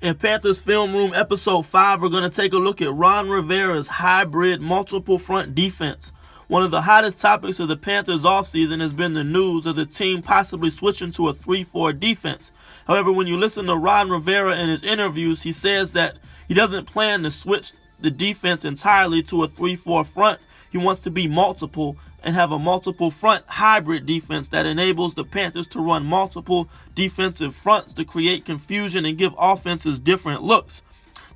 In Panthers Film Room Episode 5, we're going to take a look at Ron Rivera's hybrid multiple front defense. One of the hottest topics of the Panthers offseason has been the news of the team possibly switching to a 3-4 defense. However, when you listen to Ron Rivera in his interviews, he says that he doesn't plan to switch the defense entirely to a 3-4 front. He wants to be multiple and have a multiple front hybrid defense that enables the Panthers to run multiple defensive fronts to create confusion and give offenses different looks.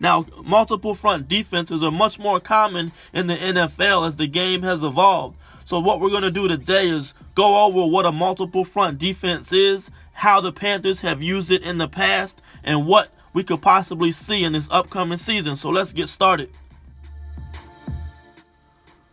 Now, multiple front defenses are much more common in the NFL as the game has evolved. So what we're going to do today is go over what a multiple front defense is, how the Panthers have used it in the past, and what we could possibly see in this upcoming season. So let's get started.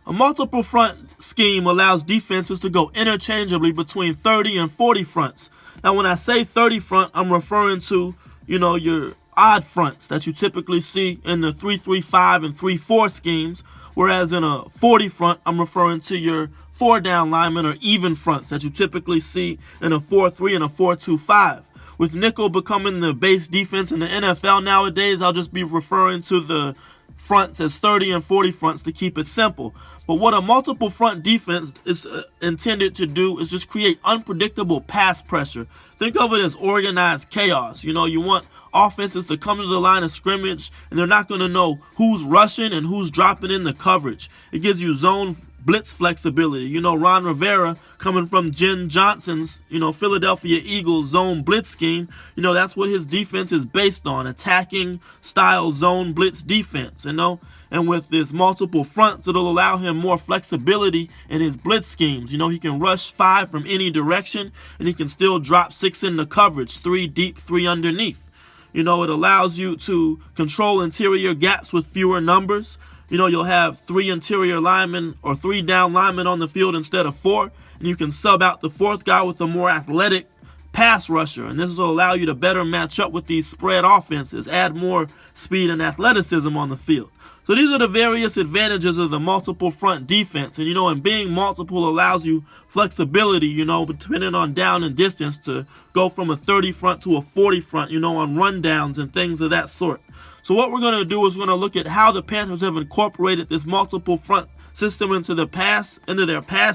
A multiple front scheme allows defenses to go interchangeably between 30 and 40 fronts. Now, when I say 30 front, I'm referring to, your odd fronts that you typically see in the 3-3-5 and 3-4 schemes, whereas in a 40 front, I'm referring to your 4-down linemen or even fronts that you typically see in a 4-3 and a 4-2-5. With nickel becoming the base defense in the NFL nowadays, I'll just be referring to the fronts as 30 and 40 fronts to keep it simple. But what a multiple front defense is intended to do is just create unpredictable pass pressure. Think of it as organized chaos. You want offenses to come to the line of scrimmage and they're not going to know who's rushing and who's dropping in the coverage. It gives you zone blitz flexibility. Ron Rivera coming from Jen Johnson's, Philadelphia Eagles zone blitz scheme, that's what his defense is based on, attacking style zone blitz defense, And with this multiple fronts, it'll allow him more flexibility in his blitz schemes. He can rush 5 from any direction and he can still drop 6 in the coverage, 3 deep, 3 underneath. It allows you to control interior gaps with fewer numbers. You'll have 3 interior linemen or 3 down linemen on the field instead of 4, and you can sub out the 4th guy with a more athletic pass rusher, and this will allow you to better match up with these spread offenses, add more speed and athleticism on the field. So these are the various advantages of the multiple front defense, and being multiple allows you flexibility, depending on down and distance, to go from a 30 front to a 40 front, on rundowns and things of that sort. So what we're going to do is we're going to look at how the Panthers have incorporated this multiple front system into their pass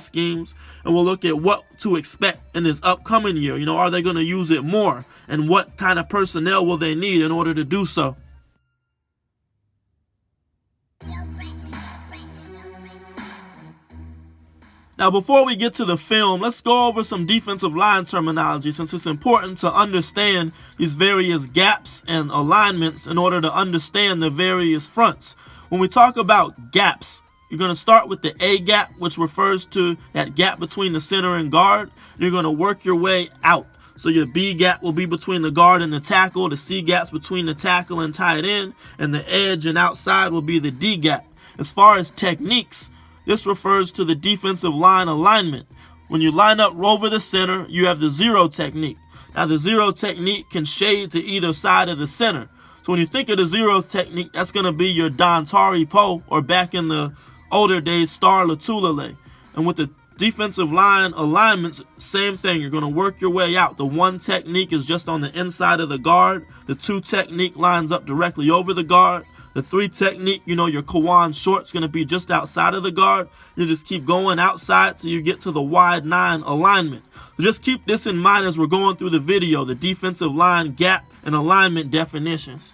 schemes, and we'll look at what to expect in this upcoming year. Are they going to use it more, and what kind of personnel will they need in order to do so? Now, before we get to the film, let's go over some defensive line terminology, since it's important to understand these various gaps and alignments in order to understand the various fronts. When we talk about gaps, you're going to start with the A gap, which refers to that gap between the center and guard. You're going to work your way out. So your B gap will be between the guard and the tackle. The C gap's between the tackle and tight end. And the edge and outside will be the D gap. As far as techniques, this refers to the defensive line alignment. When you line up over the center, you have the zero technique. Now, the zero technique can shade to either side of the center. So when you think of the zero technique, that's going to be your Don Tari Poe, or back in the older days, Star Latulele. And with the defensive line alignments, same thing. You're going to work your way out. The 1 technique is just on the inside of the guard. The 2 technique lines up directly over the guard. The 3 technique, your Kawan short's going to be just outside of the guard. You just keep going outside till you get to the wide 9 alignment. So just keep this in mind as we're going through the video, the defensive line gap and alignment definitions.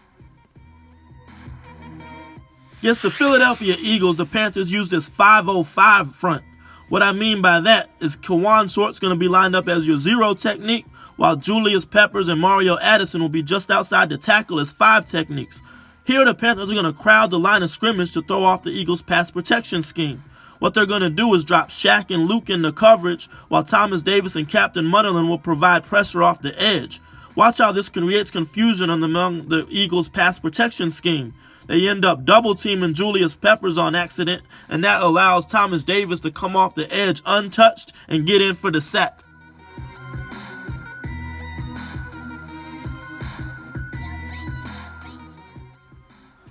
Against the Philadelphia Eagles, the Panthers used this 5-0-5 front. What I mean by that is Kawan short's going to be lined up as your zero technique, while Julius Peppers and Mario Addison will be just outside the tackle as 5 techniques. Here, the Panthers are going to crowd the line of scrimmage to throw off the Eagles' pass protection scheme. What they're going to do is drop Shaq and Luke in the coverage, while Thomas Davis and Captain Mutterland will provide pressure off the edge. Watch how this creates confusion among the Eagles' pass protection scheme. They end up double-teaming Julius Peppers on accident, and that allows Thomas Davis to come off the edge untouched and get in for the sack.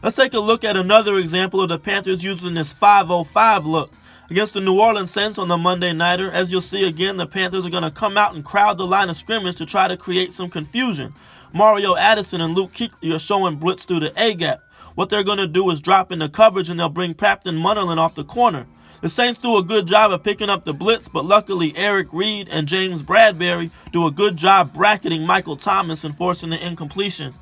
Let's take a look at another example of the Panthers using this 5-0-5 look. Against the New Orleans Saints on the Monday Nighter, as you'll see again, the Panthers are going to come out and crowd the line of scrimmage to try to create some confusion. Mario Addison and Luke Kuechly are showing blitz through the A-gap. What they're going to do is drop into coverage and they'll bring Captain Munnerlyn off the corner. The Saints do a good job of picking up the blitz, but luckily Eric Reed and James Bradbury do a good job bracketing Michael Thomas and forcing the incompletion.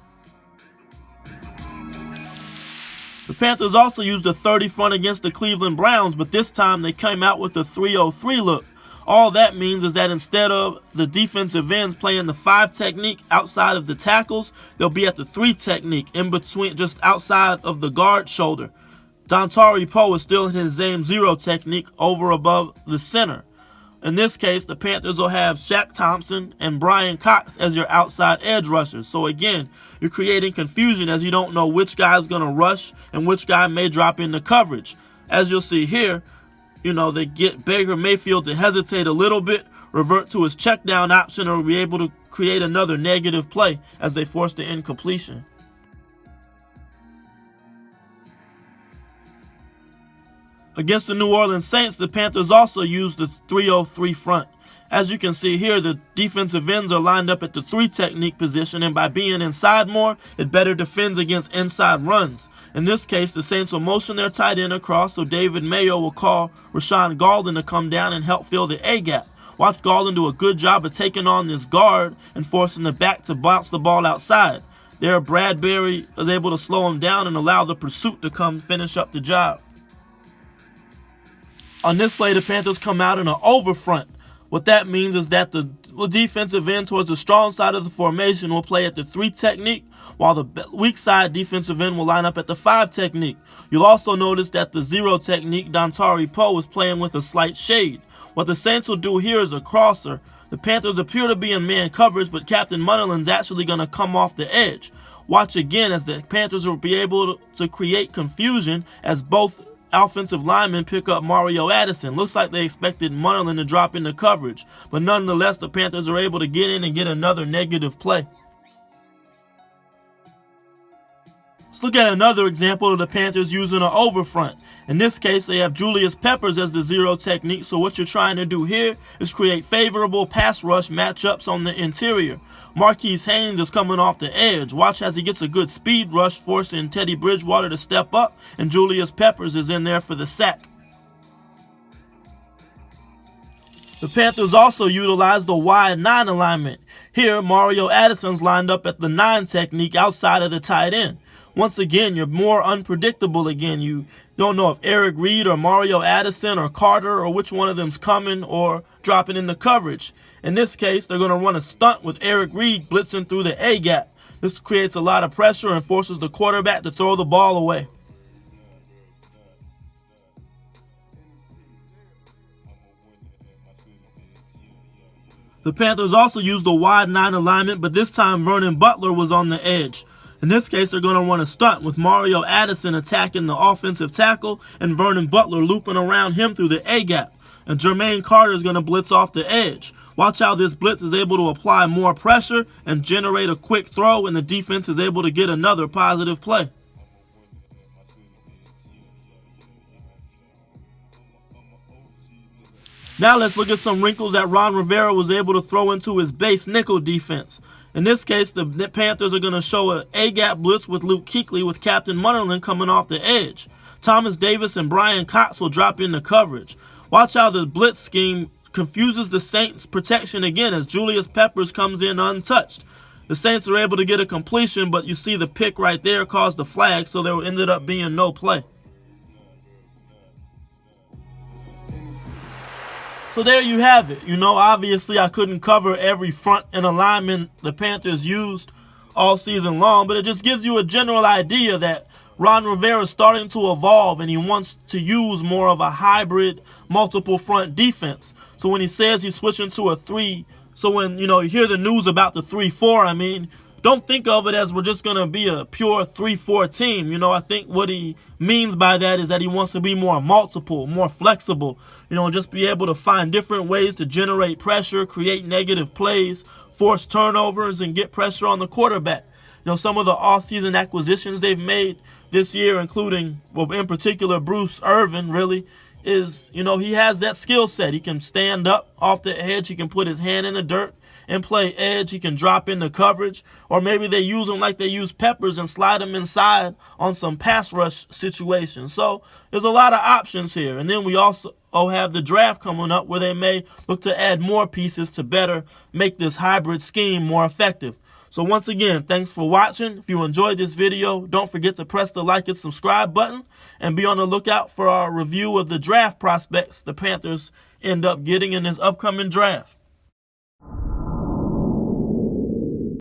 The Panthers also used a 30 front against the Cleveland Browns, but this time they came out with a 3-0-3 look. All that means is that instead of the defensive ends playing the 5 technique outside of the tackles, they'll be at the 3 technique in between, just outside of the guard shoulder. Dontari Poe is still in his same 0 technique over above the center. In this case, the Panthers will have Shaq Thompson and Brian Cox as your outside edge rushers. So again, you're creating confusion as you don't know which guy is going to rush and which guy may drop into coverage. As you'll see here, they get Baker Mayfield to hesitate a little bit, revert to his check down option, or be able to create another negative play as they force the incompletion. Against the New Orleans Saints, the Panthers also used the 3-0-3 front. As you can see here, the defensive ends are lined up at the 3 technique position, and by being inside more, it better defends against inside runs. In this case, the Saints will motion their tight end across, so David Mayo will call Rashawn Golden to come down and help fill the A-gap. Watch Golden do a good job of taking on this guard and forcing the back to bounce the ball outside. There, Bradbury is able to slow him down and allow the pursuit to come finish up the job. On this play, the Panthers come out in an over front. What that means is that the defensive end towards the strong side of the formation will play at the 3 technique, while the weak side defensive end will line up at the 5 technique. You'll also notice that the 0 technique, Dontari Poe, is playing with a slight shade. What the Saints will do here is a crosser. The Panthers appear to be in man coverage, but Captain Munnerlyn's actually going to come off the edge. Watch again as the Panthers will be able to create confusion as both offensive linemen pick up Mario Addison. Looks like they expected Munnerlyn to drop into coverage, but nonetheless, the Panthers are able to get in and get another negative play. Let's look at another example of the Panthers using an over front. In this case, they have Julius Peppers as the 0 technique, so what you're trying to do here is create favorable pass rush matchups on the interior. Marquise Haynes is coming off the edge. Watch as he gets a good speed rush, forcing Teddy Bridgewater to step up, and Julius Peppers is in there for the sack. The Panthers also utilized the wide 9 alignment. Here, Mario Addison's lined up at the 9 technique outside of the tight end. Once again, you're more unpredictable again. You don't know if Eric Reed or Mario Addison or Carter or which one of them's coming or dropping into coverage. In this case, they're going to run a stunt with Eric Reed blitzing through the A-gap. This creates a lot of pressure and forces the quarterback to throw the ball away. The Panthers also used the wide 9 alignment, but this time Vernon Butler was on the edge. In this case, they're going to run a stunt with Mario Addison attacking the offensive tackle and Vernon Butler looping around him through the A-gap. And Jermaine Carter is going to blitz off the edge. Watch how this blitz is able to apply more pressure and generate a quick throw, and the defense is able to get another positive play. Now let's look at some wrinkles that Ron Rivera was able to throw into his base nickel defense. In this case, the Panthers are going to show an A-gap blitz with Luke Kuechly with Captain Munnerlyn coming off the edge. Thomas Davis and Brian Cox will drop into coverage. Watch how the blitz scheme confuses the Saints' protection again as Julius Peppers comes in untouched. The Saints are able to get a completion, but you see the pick right there caused the flag, so there ended up being no play. So there you have it. Obviously I couldn't cover every front and alignment the Panthers used all season long, but it just gives you a general idea that Ron Rivera is starting to evolve and he wants to use more of a hybrid multiple front defense. So when he says he's switching to a 3, so when you hear the news about the 3-4, don't think of it as we're just going to be a pure 3-4 team. I think what he means by that is that he wants to be more multiple, more flexible, just be able to find different ways to generate pressure, create negative plays, force turnovers, and get pressure on the quarterback. Some of the offseason acquisitions they've made this year, including, in particular, Bruce Irvin, really. is, he has that skill set. He can stand up off the edge. He can put his hand in the dirt and play edge. He can drop into coverage. Or maybe they use him like they use Peppers and slide him inside on some pass rush situations. So there's a lot of options here. And then we also have the draft coming up where they may look to add more pieces to better make this hybrid scheme more effective. So once again, thanks for watching. If you enjoyed this video, don't forget to press the like and subscribe button and be on the lookout for our review of the draft prospects the Panthers end up getting in this upcoming draft.